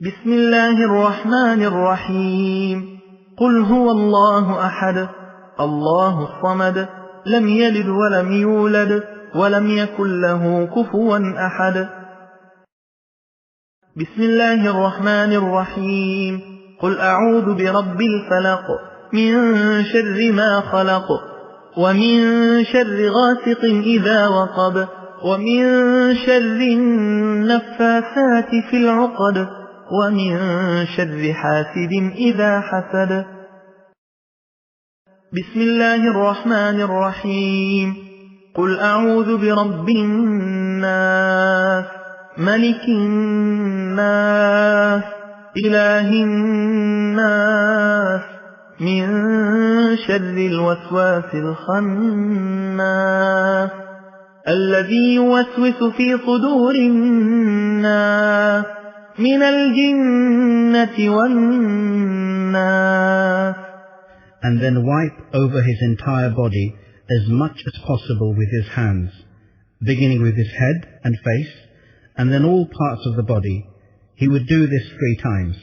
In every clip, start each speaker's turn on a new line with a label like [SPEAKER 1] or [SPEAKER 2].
[SPEAKER 1] بسم الله الرحمن الرحيم. قل هو الله أحد الله الصمد لم يلد ولم يولد ولم يكن له كفوا أحد. بسم الله الرحمن الرحيم. قل أعوذ برب الفلق من شر ما خلق ومن شر غاسق إذا وقب ومن شر النفاثات في العقد ومن شر حاسد إذا حسد. بسم الله الرحمن الرحيم. قل أعوذ برب الناس ملك الناس إله الناس من شر الوسواس الخناس الذي يوسوس في صدور الناس من الجنة والناس.
[SPEAKER 2] And then wipe over his entire body as much as possible with his hands, beginning with his head and face, and then all parts of the body. He would do this 3 times.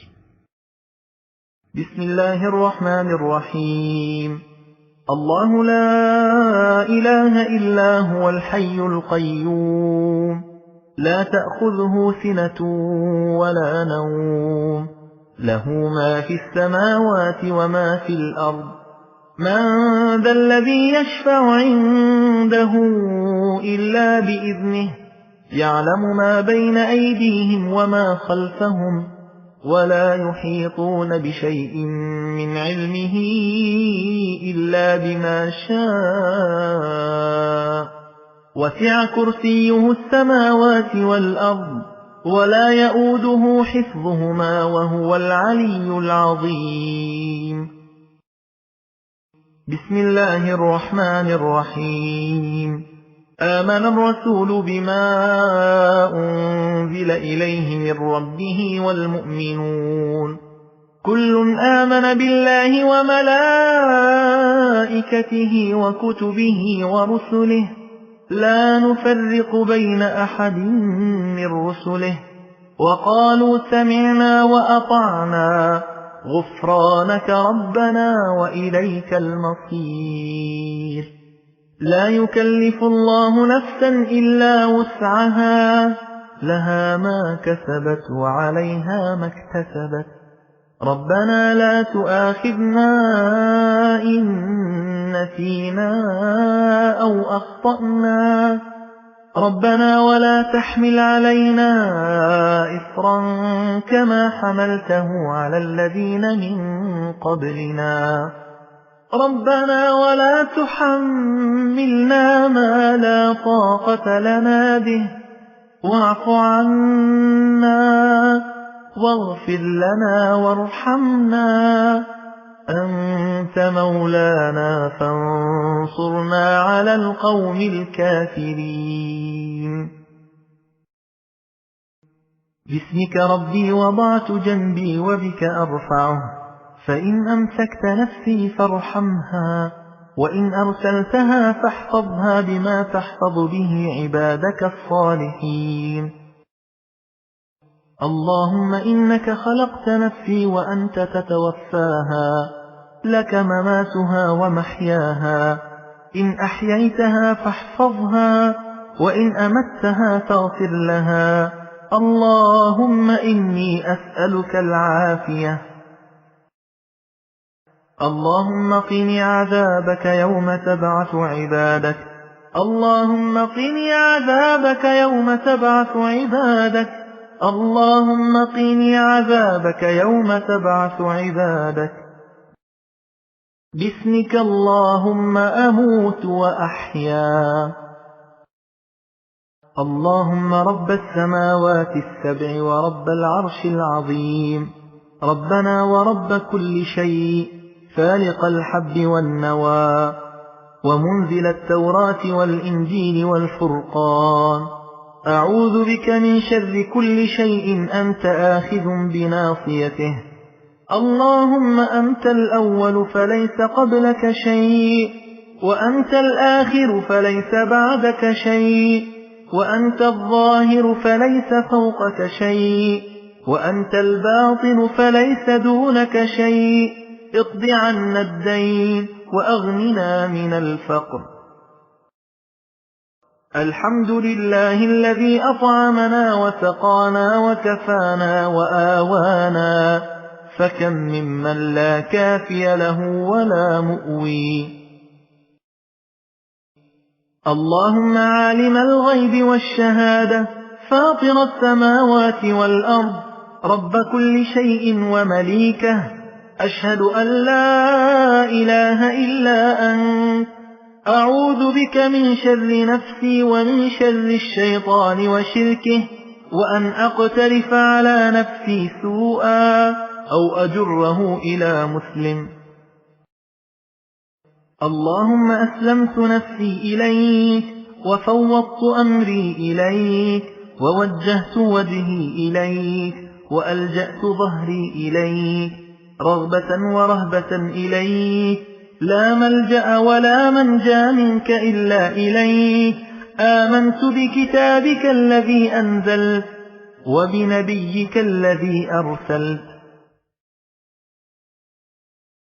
[SPEAKER 1] بسم الله الرحمن الرحيم. الله لا إله إلا هو الحي القيوم لا تأخذه سنة ولا نوم له ما في السماوات وما في الأرض. من ذا الذي يشفع عنده إلا بإذنه يعلم ما بين أيديهم وما خلفهم ولا يحيطون بشيء من علمه إلا بما شاء وسع كرسيه السماوات والأرض ولا يؤوده حفظهما وهو العلي العظيم. بسم الله الرحمن الرحيم. آمن الرسول بما أنزل إليه من ربه والمؤمنون كل آمن بالله وملائكته وكتبه ورسله لا نفرق بين أحد من رسله وقالوا سمعنا وأطعنا غفرانك ربنا وإليك المصير. لا يكلف الله نفسا إلا وسعها لها ما كسبت وعليها ما اكتسبت. ربنا لا تؤاخذنا إن نسينا أو أخطأنا ربنا ولا تحمل علينا إصرا كما حملته على الذين من قبلنا ربنا ولا تحملنا ما لا طاقة لنا به واعف عنا واغفر لنا وارحمنا أنت مولانا فانصرنا على القوم الكافرين. باسمك ربي وضعت جنبي وبك أرفعه فإن أمسكت نفسي فارحمها وإن أرسلتها فاحفظها بما تحفظ به عبادك الصالحين. اللهم إنك خلقت نفسي وأنت تتوفاها لك مماتها ومحياها إن أحييتها فاحفظها وإن أمتها فاغفر لها. اللهم إني أسألك العافية. اللهم قني عذابك يوم تبعث عبادك. اللهم قني عذابك يوم تبعث عبادك. اللهم قني عذابك يوم تبعث عبادك. باسمك اللهم أموت وأحيا. اللهم رب السماوات السبع ورب العرش العظيم ربنا ورب كل شيء فالق الحب والنوى ومنزل التوراة والإنجيل والفرقان أعوذ بك من شر كل شيء أنت آخذ بناصيته. اللهم أنت الأول فليس قبلك شيء وأنت الآخر فليس بعدك شيء وأنت الظاهر فليس فوقك شيء وأنت الباطن فليس دونك شيء، اقض عنا الدين وأغننا من الفقر. الحمد لله الذي أطعمنا وسقانا وكفانا وآوانا، فكم ممن لا كافي له ولا مؤوي. اللهم عالم الغيب والشهادة، فاطر السماوات والأرض، رب كل شيء ومليكه، أشهد أن لا إله إلا أنت، أعوذ بك من شر نفسي ومن شر الشيطان وشركه، وأن أقترف على نفسي سوءا أو أجره إلى مسلم. اللهم أسلمت نفسي إليك، وفوضت أمري إليك، ووجهت وجهي إليك، وألجأت ظهري إليك، رغبة ورهبة إليك، لا ملجأ ولا منجى منك إلا إليك. آمنت بكتابك الذي أنزلت، وبنبيك الذي أرسلت،